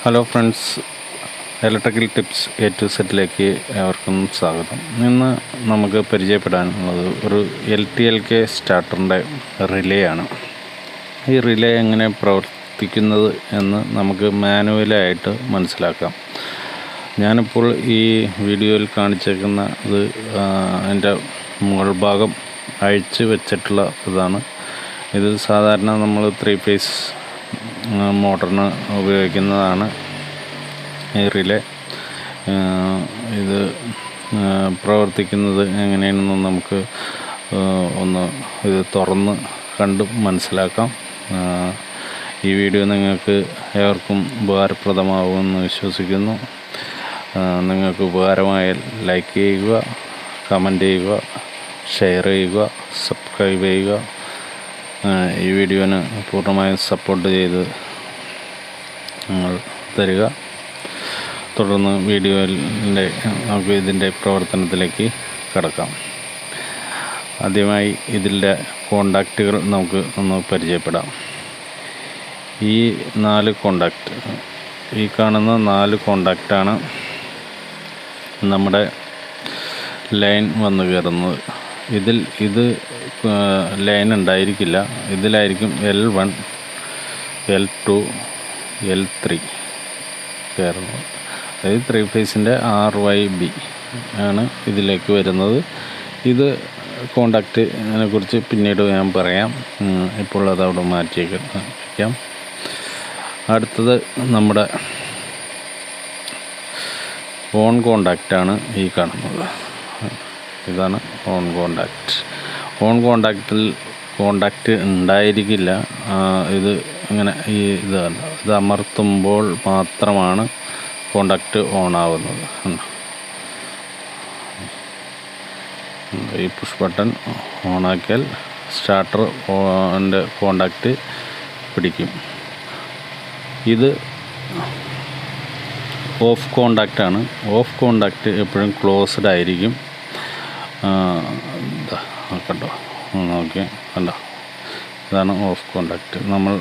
Hello friends, electrical tips A to സെറ്റിലേക്ക് ഏവർക്കും സ്വാഗതം. ഇന്ന് നമുക്ക് പരിചയപ്പെടാനുള്ളത് ഒരു LTLK സ്റ്റാർട്ടറിൻ്റെ റിലേ ആണ്. ഈ റിലേ എങ്ങനെ പ്രവർത്തിക്കുന്നത് എന്ന് നമുക്ക് മാനുവലായിട്ട് മനസ്സിലാക്കാം. ഞാനിപ്പോൾ ഈ വീഡിയോയിൽ കാണിച്ചേക്കുന്ന ഇത് അതിൻ്റെ മുകൾ ഭാഗം അഴിച്ച് വെച്ചിട്ടുള്ള ഇതാണ്. ഇത് സാധാരണ നമ്മൾ 3 ഫേസ് മോട്ടറിന് ഉപയോഗിക്കുന്നതാണ് ഈ റിലേ. ഇത് പ്രവർത്തിക്കുന്നത് എങ്ങനെയാണെന്ന് നമുക്ക് ഇത് തുറന്ന് കണ്ട് മനസ്സിലാക്കാം. ഈ വീഡിയോ നിങ്ങൾക്ക് ഏവർക്കും ഉപകാരപ്രദമാകുമെന്ന് വിശ്വസിക്കുന്നു. നിങ്ങൾക്ക് ഉപകാരമായാൽ ലൈക്ക് ചെയ്യുക, കമൻറ്റ് ചെയ്യുക, ഷെയർ ചെയ്യുക, സബ്സ്ക്രൈബ് ചെയ്യുക. ഈ വീഡിയോന് പൂർണ്ണമായും സപ്പോർട്ട് ചെയ്ത് നിങ്ങൾ തരിക. തുടർന്ന് നമുക്ക് ഇതിൻ്റെ പ്രവർത്തനത്തിലേക്ക് കടക്കാം. ആദ്യമായി ഇതിൻ്റെ കോണ്ടാക്റ്റുകൾ നമുക്ക് ഒന്ന് പരിചയപ്പെടാം. ഈ 4 കോണ്ടാക്റ്റ്, ഈ കാണുന്ന 4 കോണ്ടാക്റ്റാണ് നമ്മുടെ ലൈൻ വന്നു കയറുന്നത്. ഇത് ലൈൻ ഉണ്ടായിരിക്കില്ല. ഇതിലായിരിക്കും L1, L2, L3 കയറുന്നത്. അതായത് 3 ഫേസിൻ്റെ RYB ആണ് ഇതിലേക്ക് വരുന്നത്. ഇത് കോണ്ടാക്റ്റിനെ കുറിച്ച് പിന്നീട് ഞാൻ പറയാം. ഇപ്പോൾ അതവിടെ മാറ്റി വയ്ക്കാം. അടുത്തത് നമ്മുടെ ഓൺ കോണ്ടാക്റ്റാണ് ഈ കാണുന്നത്. ഇതാണ് ഓൺ കോണ്ടാക്റ്റ്. ഓൺ കോണ്ടാക്റ്റ് ഉണ്ടായിരിക്കില്ല. ഇത് ഇങ്ങനെ ഇത് അമർത്തുമ്പോൾ മാത്രമാണ് കോണ്ടാക്റ്റ് ഓൺ ആവുന്നത്. ഈ പുഷ് ബട്ടൺ ഓണാക്കിയാൽ സ്റ്റാർട്ടർ കോണ്ടാക്റ്റ് പിടിക്കും. ഇത് ഓഫ് കോണ്ടാക്റ്റാണ്. ഓഫ് കോണ്ടാക്റ്റ് എപ്പോഴും ക്ലോസ്ഡ് ആയിരിക്കും. കണ്ടോ, കണ്ടോ, ഇതാണ് ഓഫ് കോണ്ടാക്റ്റ്. നമ്മൾ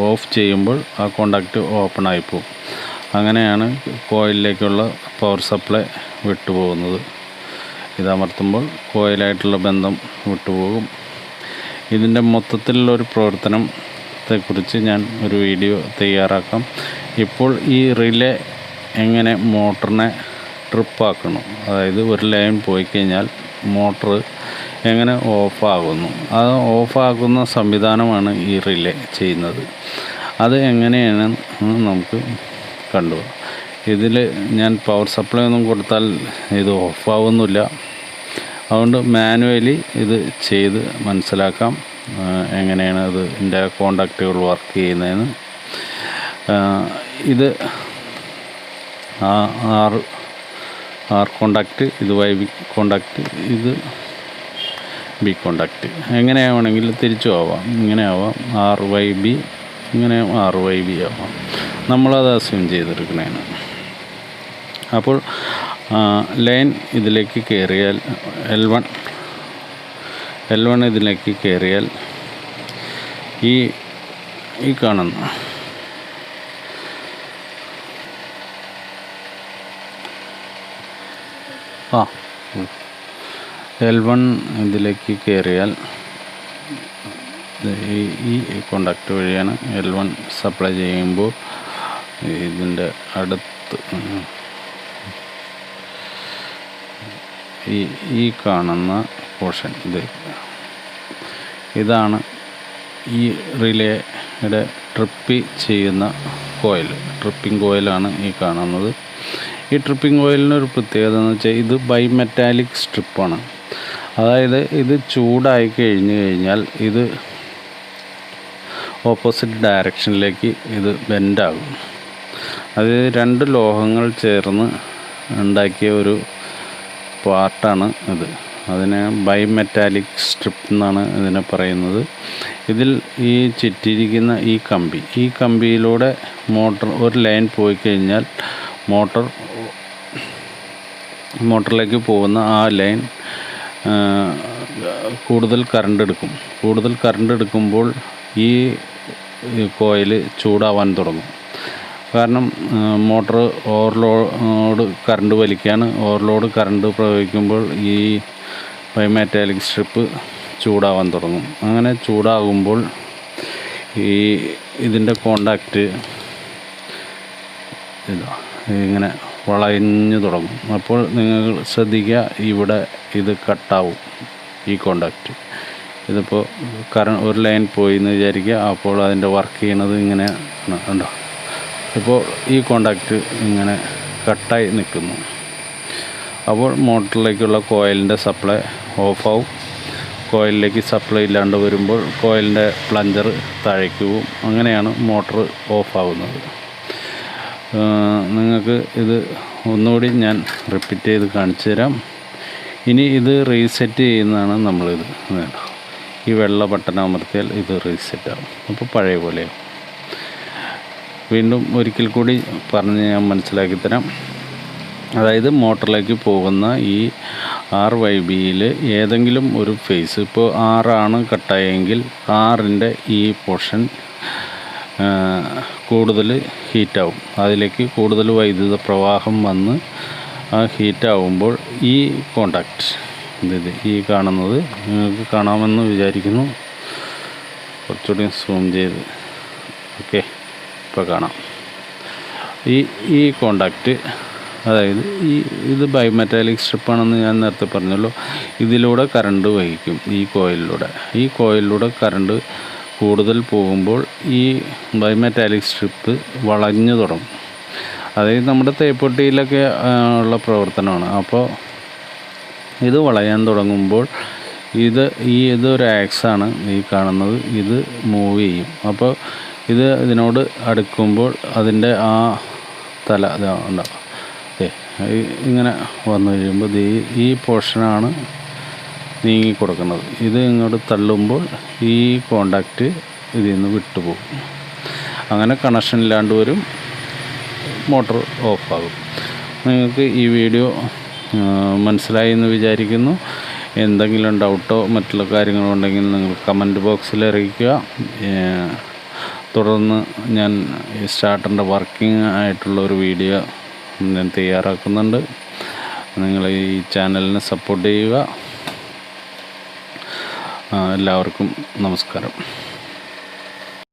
ഓഫ് ചെയ്യുമ്പോൾ ആ കോണ്ടാക്റ്റ് ഓപ്പൺ ആയിപ്പോവും. അങ്ങനെയാണ് കോയിലിലേക്കുള്ള പവർ സപ്ലൈ വിട്ടുപോകുന്നത്. ഇതമർത്തുമ്പോൾ കോയിലായിട്ടുള്ള ബന്ധം വിട്ടുപോകും. ഇതിൻ്റെ മൊത്തത്തിലുള്ളൊരു പ്രവർത്തനത്തെക്കുറിച്ച് ഞാൻ ഒരു വീഡിയോ തയ്യാറാക്കാം. ഇപ്പോൾ ഈ റിലേ എങ്ങനെ മോട്ടറിനെ ട്രിപ്പാക്കണം, അതായത് ഒരു ലൈൻ പോയി കഴിഞ്ഞാൽ മോട്ടർ എങ്ങനെ ഓഫാകുന്നു, അത് ഓഫാക്കുന്ന സംവിധാനമാണ് ഈ റിലേ ചെയ്യുന്നത്. അത് എങ്ങനെയാണ് നമുക്ക് കണ്ടുപോകാം. ഇതിൽ ഞാൻ പവർ സപ്ലൈ ഒന്നും കൊടുത്താൽ ഇത് ഓഫാവുന്നില്ല. അതുകൊണ്ട് മാനുവലി ഇത് ചെയ്ത് മനസ്സിലാക്കാം എങ്ങനെയാണ് ഇതിൻ്റെ കോണ്ടാക്റ്റുകൾ വർക്ക് ചെയ്യുന്നതെന്ന്. ഇത് ആർ കോണ്ടാക്റ്റ്, ഇത് YB കോണ്ടാക്റ്റ്, ഇത് B കോണ്ടാക്റ്റ്. എങ്ങനെയാവണമെങ്കിൽ തിരിച്ചു ആവാം. ഇങ്ങനെ ആവാം, RYB, ഇങ്ങനെ RYB ആവാം. നമ്മളത് അസ്യൂം ചെയ്തെടുക്കണേന്. അപ്പോൾ ലൈൻ ഇതിലേക്ക് കയറിയാൽ L1 ഇതിലേക്ക് കയറിയാൽ ഈ കാണുന്ന L1 ഇതിലേക്ക് കയറിയാൽ ഈ കോണ്ടാക്റ്റ് വഴിയാണ് L1 സപ്ലൈ ചെയ്യുമ്പോൾ ഇതിൻ്റെ അടുത്ത് ഈ കാണുന്ന പോർഷൻ ഇതാണ് ഈ റിലേയുടെ ചെയ്യുന്ന കോയിൽ. ട്രിപ്പിംഗ് കോയിലാണ് ഈ കാണുന്നത്. ഈ ട്രിപ്പിംഗ് കോയിലിനൊരു പ്രത്യേകത എന്ന് വെച്ചാൽ ഇത് ബൈമെറ്റാലിക് സ്ട്രിപ്പാണ്. അതായത് ഇത് ചൂടായി കഴിഞ്ഞാൽ ഇത് ഓപ്പോസിറ്റ് ഡയറക്ഷനിലേക്ക് ഇത് ബെൻഡാകും. അത് 2 ലോഹങ്ങൾ ചേർന്ന് ഉണ്ടാക്കിയ ഒരു പാർട്ടാണ് ഇത്. അതിനെ ബൈമെറ്റാലിക് സ്ട്രിപ്പ് എന്നാണ് ഇതിനെ പറയുന്നത്. ഇതിൽ ഈ ചുറ്റിയിരിക്കുന്ന ഈ കമ്പിയിലൂടെ ഒരു ലൈൻ പോയി കഴിഞ്ഞാൽ മോട്ടറിലേക്ക് പോകുന്ന ആ ലൈൻ കൂടുതൽ കറണ്ട് എടുക്കുമ്പോൾ ഈ കോയിൽ ചൂടാവാൻ തുടങ്ങും. കാരണം മോട്ടർ ഓവർലോഡ് കറണ്ട് വലിക്കുകയാണ്. ഓവർലോഡ് കറണ്ട് പ്രയോഗിക്കുമ്പോൾ ഈ ബൈമെറ്റാലിക് സ്ട്രിപ്പ് ചൂടാവാൻ തുടങ്ങും. അങ്ങനെ ചൂടാകുമ്പോൾ ഇതിൻ്റെ കോണ്ടാക്റ്റ് ഇങ്ങനെ വളഞ്ഞു തുടങ്ങും. അപ്പോൾ നിങ്ങൾ ശ്രദ്ധിക്കുക, ഇവിടെ ഇത് കട്ടാവും ഈ കോണ്ടാക്റ്റ്. ഇതിപ്പോൾ ഒരു ലൈൻ പോയി എന്ന് വിചാരിക്കുക, അപ്പോൾ അതിൻ്റെ വർക്ക് ചെയ്യണത് ഇങ്ങനെ ഉണ്ടോ. ഇപ്പോൾ ഈ കോണ്ടാക്റ്റ് ഇങ്ങനെ കട്ടായി നിൽക്കുന്നു. അപ്പോൾ മോട്ടറിലേക്കുള്ള കോയിലിൻ്റെ സപ്ലൈ ഓഫാവും. കോയിലിലേക്ക് സപ്ലൈ ഇല്ലാണ്ട് വരുമ്പോൾ കോയിലിൻ്റെ പ്ലഞ്ചർ താഴേക്ക് പോവും. അങ്ങനെയാണ് മോട്ടർ ഓഫാവുന്നത്. നിങ്ങൾക്ക് ഇത് ഒന്നുകൂടി ഞാൻ റിപ്പീറ്റ് ചെയ്ത് കാണിച്ചു തരാം. ഇനി ഇത് റീസെറ്റ് ചെയ്യുന്നതാണ് നമ്മളിത്. ഈ വെള്ള ബട്ടൺ അമർത്തിയാൽ ഇത് റീസെറ്റ് ആകും. അപ്പോൾ പഴയ പോലെയാവും. വീണ്ടും ഒരിക്കൽ കൂടി പറഞ്ഞ് ഞാൻ മനസ്സിലാക്കി തരാം. അതായത് മോട്ടറിലേക്ക് പോകുന്ന ഈ RYBയിൽ ഏതെങ്കിലും ഒരു ഫേസ്, ഇപ്പോൾ 6 ആണ് കട്ടായെങ്കിൽ 6ൻ്റെ ഈ പോർഷൻ കൂടുതൽ ഹീറ്റാവും. അതിലേക്ക് കൂടുതൽ വൈദ്യുത പ്രവാഹം വന്ന് ആ ഹീറ്റാവുമ്പോൾ ഈ കോണ്ടാക്റ്റ് ഈ കാണുന്നത് നിങ്ങൾക്ക് കാണാമെന്ന് വിചാരിക്കുന്നു. കുറച്ചുകൂടി സൂം ചെയ്ത് ഓക്കെ, ഇപ്പോൾ കാണാം. ഈ കോണ്ടാക്റ്റ്, അതായത് ഇത് ബൈമെറ്റാലിക് സ്ട്രിപ്പാണെന്ന് ഞാൻ നേരത്തെ പറഞ്ഞല്ലോ. ഇതിലൂടെ കറണ്ട് വഹിക്കും. ഈ കോയിലിലൂടെ കറണ്ട് കൂടുതൽ പോകുമ്പോൾ ഈ ബൈമെറ്റാലിക് സ്ട്രിപ്പ് വളഞ്ഞു തുടങ്ങും. അതായത് നമ്മുടെ തേപ്പൊട്ടിയിലൊക്കെ ഉള്ള പ്രവർത്തനമാണ്. അപ്പോൾ ഇത് വളയാൻ തുടങ്ങുമ്പോൾ ഇതൊരു ആക്സാണ് ഈ കാണുന്നത്. ഇത് മൂവ് ചെയ്യും. അപ്പോൾ ഇതിനോട് അടുക്കുമ്പോൾ അതിൻ്റെ ആ തല ഉണ്ടാവും. ഇങ്ങനെ വന്നു കഴിയുമ്പോൾ ഈ പോർഷനാണ് നീങ്ങി കൊടുക്കുന്നത്. ഇത് ഇങ്ങോട്ട് തള്ളുമ്പോൾ ഈ കോണ്ടാക്റ്റ് ഇതിൽ നിന്ന് വിട്ടുപോകും. അങ്ങനെ കണക്ഷൻ ഇല്ലാണ്ട് വരും, മോട്ടർ ഓഫാകും. നിങ്ങൾക്ക് ഈ വീഡിയോ മനസ്സിലായി എന്ന് വിചാരിക്കുന്നു. എന്തെങ്കിലും ഡൗട്ടോ മറ്റുള്ള കാര്യങ്ങളോ ഉണ്ടെങ്കിൽ നിങ്ങൾ കമൻറ്റ് ബോക്സിൽ അറിയിക്കുക. തുടർന്ന് ഞാൻ സ്റ്റാർട്ടറിൻ്റെ വർക്കിംഗ് ആയിട്ടുള്ള ഒരു വീഡിയോ ഞാൻ തയ്യാറാക്കുന്നുണ്ട്. നിങ്ങൾ ഈ ചാനലിനെ സപ്പോർട്ട് ചെയ്യുക. എല്ലാവർക്കും നമസ്കാരം.